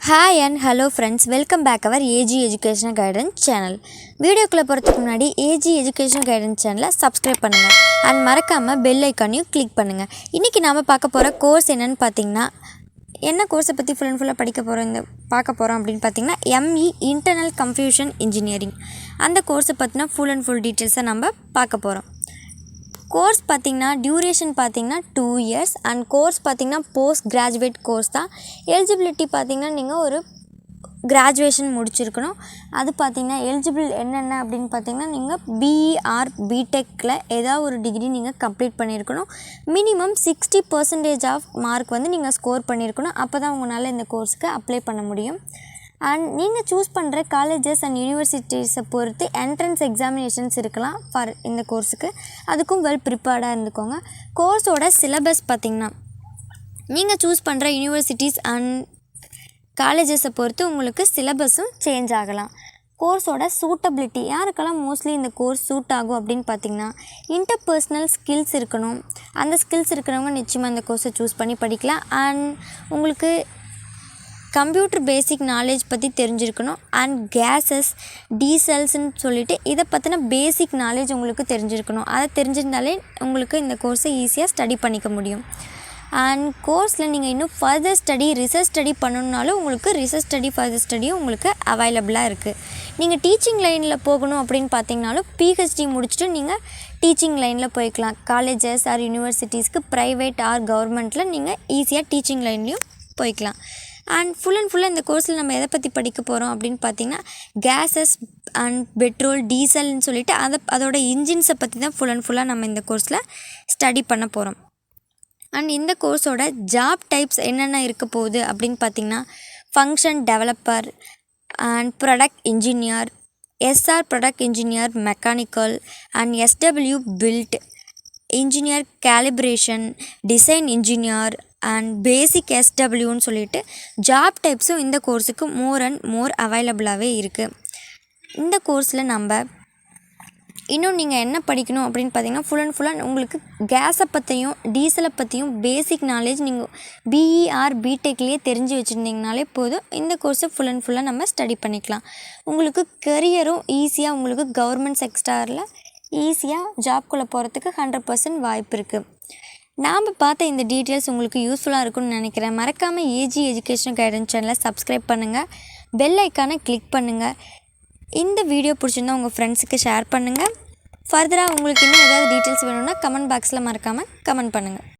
Hi and hello friends, welcome back our AG Educational Guidance channel. வீடியோக்குள்ள போறதுக்கு முன்னாடி AG Educational Guidance channel subscribe பண்ணுங்க and மறக்காம bell icon-ஐயும் click பண்ணுங்க. இன்னைக்கு நாம பார்க்க போற கோர்ஸ் என்னன்னு பாத்தீங்கன்னா என்ன கோர்ஸை பத்தி ஃபுல் அண்ட் ஃபுல்லா பார்க்க போறோம் அப்படினு பாத்தீங்கன்னா ME Internal Confusion Engineering. அந்த கோர்ஸை பத்தின ஃபுல் அண்ட் ஃபுல் டீடைல்ஸை நம்ம பார்க்க போறோம். கோர்ஸ் பார்த்தீங்கன்னா டியூரேஷன் பார்த்தீங்கன்னா 2 years அண்ட் கோர்ஸ் பார்த்தீங்கன்னா போஸ்ட் கிராஜுவேட் கோர்ஸ் தான். எலிஜிபிலிட்டி பார்த்தீங்கன்னா நீங்கள் ஒரு கிராஜுவேஷன் முடிச்சிருக்கணும். அது பார்த்தீங்கன்னா எலிஜிபிள் என்னென்ன அப்படின்னு பார்த்தீங்கன்னா நீங்கள் பிஇ ஆர் பிடெக்கில் ஏதாவது ஒரு டிகிரி நீங்கள் கம்ப்ளீட் பண்ணியிருக்கணும். மினிமம் 60% ஆஃப் மார்க் வந்து நீங்கள் ஸ்கோர் பண்ணியிருக்கணும். அப்போ தான் உங்களால் இந்த கோர்ஸுக்கு அப்ளை பண்ண முடியும். அண்ட் நீங்கள் சூஸ் பண்ணுற காலேஜஸ் அண்ட் யூனிவர்சிட்டிஸை பொறுத்து என்ட்ரன்ஸ் எக்ஸாமினேஷன்ஸ் இருக்கலாம் ஃபார் இந்த கோர்ஸுக்கு. அதுக்கும் வெல் ப்ரிப்பேர்டாக இருந்துக்கோங்க. கோர்ஸோட சிலபஸ் பார்த்திங்கன்னா நீங்கள் சூஸ் பண்ணுற யூனிவர்சிட்டிஸ் அண்ட் காலேஜஸை பொறுத்து உங்களுக்கு சிலபஸும் சேஞ்ச் ஆகலாம். கோர்ஸோட சூட்டபிலிட்டி யாருக்கெல்லாம் மோஸ்ட்லி இந்த கோர்ஸ் சூட் ஆகும் அப்படின்னு பார்த்திங்கன்னா இன்டர்பர்சனல் ஸ்கில்ஸ் இருக்கணும். அந்த ஸ்கில்ஸ் இருக்கிறவங்க நிச்சயமாக இந்த கோர்ஸை சூஸ் பண்ணி படிக்கலாம். அண்ட் உங்களுக்கு கம்ப்யூட்டர் பேசிக் நாலேஜ் பற்றி தெரிஞ்சிருக்கணும். அண்ட் கேஸஸ் டீசல்ஸ்ன்னு சொல்லிவிட்டு இதை பற்றின பேசிக் நாலேஜ் உங்களுக்கு தெரிஞ்சிருக்கணும். அதை தெரிஞ்சிருந்தாலே உங்களுக்கு இந்த கோர்ஸை ஈஸியாக ஸ்டடி பண்ணிக்க முடியும். அண்ட் கோர்ஸில் நீங்கள் இன்னும் ஃபர்தர் ஸ்டடி ரிசர்ச் ஸ்டடி பண்ணணுன்னாலும் உங்களுக்கு ரிசர்ச் ஸ்டடி ஃபர்தர் ஸ்டடியும் உங்களுக்கு அவைலபிளாக இருக்குது. நீங்கள் டீச்சிங் லைனில் போகணும் அப்படின்னு பார்த்தீங்கனாலும் பிஹெச்டி முடிச்சுட்டு நீங்கள் டீச்சிங் லைனில் போய்க்கலாம். காலேஜஸ் ஆர் யூனிவர்சிட்டிஸ்க்கு ப்ரைவேட் ஆர் கவர்மெண்ட்டில் நீங்கள் ஈஸியாக டீச்சிங் லைன்லேயும் போய்க்கலாம். அண்ட் ஃபுல்லாக இந்த கோர்ஸில் நம்ம எதை பற்றி படிக்க போகிறோம் அப்படின்னு பார்த்திங்கன்னா கேஸஸ் அண்ட் பெட்ரோல் டீசல்னு சொல்லிவிட்டு அதோட இன்ஜின்ஸை பற்றி தான் ஃபுல்லாக நம்ம இந்த கோர்ஸில் ஸ்டடி பண்ண போகிறோம். அண்ட் இந்த கோர்ஸோட ஜாப் டைப்ஸ் என்னென்ன இருக்க போகுது அப்படின்னு பார்த்திங்கன்னா function developer and product engineer, SR product engineer mechanical and SW build engineer calibration design engineer and basic SWன்னு சொல்லிட்டு ஜாப் டைப்ஸும் இந்த கோர்ஸுக்கு மோர் அண்ட் மோர் அவைலபிளாகவே இருக்குது. இந்த கோர்ஸில் நம்ம இன்னும் நீங்கள் என்ன படிக்கணும் அப்படின்னு பார்த்தீங்கன்னா ஃபுல்லாக உங்களுக்கு கேஸை பற்றியும் டீசலை பற்றியும் பேசிக் நாலேஜ் நீங்கள் பிஇ ஆர் பிடெக்லேயே தெரிஞ்சு வச்சுருந்தீங்கனாலே போதும். இந்த கோர்ஸை ஃபுல்லாக நம்ம ஸ்டடி பண்ணிக்கலாம். உங்களுக்கு கெரியரும் ஈஸியாக உங்களுக்கு கவர்மெண்ட் செக்டாரில் ஈஸியாக ஜாப்குள்ளே போகிறதுக்கு 100% வாய்ப்பு இருக்குது. நாம் பார்த்த இந்த டீட்டெயில்ஸ் உங்களுக்கு யூஸ்ஃபுல்லாக இருக்கும்னு நினைக்கிறேன். மறக்காமல் ஏஜி எஜுகேஷன் கைடன்ஸ் சேனலை சப்ஸ்கிரைப் பண்ணுங்கள், பெல் ஐக்கானை கிளிக் பண்ணுங்கள். இந்த வீடியோ பிடிச்சிருந்தா உங்கள் ஃப்ரெண்ட்ஸுக்கு ஷேர் பண்ணுங்கள். ஃபர்தராக உங்களுக்கு இன்னும் ஏதாவது டீட்டெயில்ஸ் வேணும்னா கமெண்ட் பாக்ஸில் மறக்காமல் கமெண்ட் பண்ணுங்கள்.